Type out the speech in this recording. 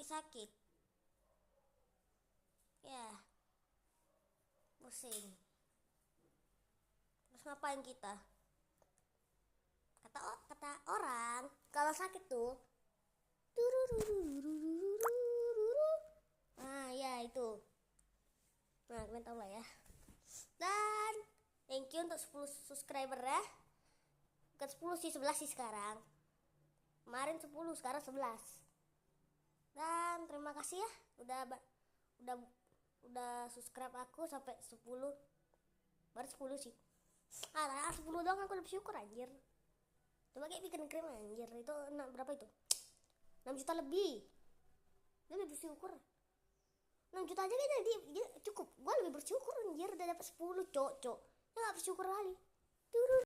sakit. Ya, pusing. Terus ngapain kita? Kata orang kalau sakit tuh nah ya itu. Nah kalian tahu lah ya. Dan thank you untuk 10 subscriber ya. Bukan 10 sih, 11 sih sekarang. Kemarin 10, sekarang 11. Dan terima kasih ya udah subscribe aku sampai 10. Baru 10 sih. 10 doang aku udah bersyukur anjir. Coba kayak bikin krim anjir. Itu berapa itu? 6 juta lebih. Dia lebih bersyukur. 6 juta aja kayaknya dia cukup. Gua lebih bersyukur anjir udah dapat 10 cok. Dia gak bersyukur kali.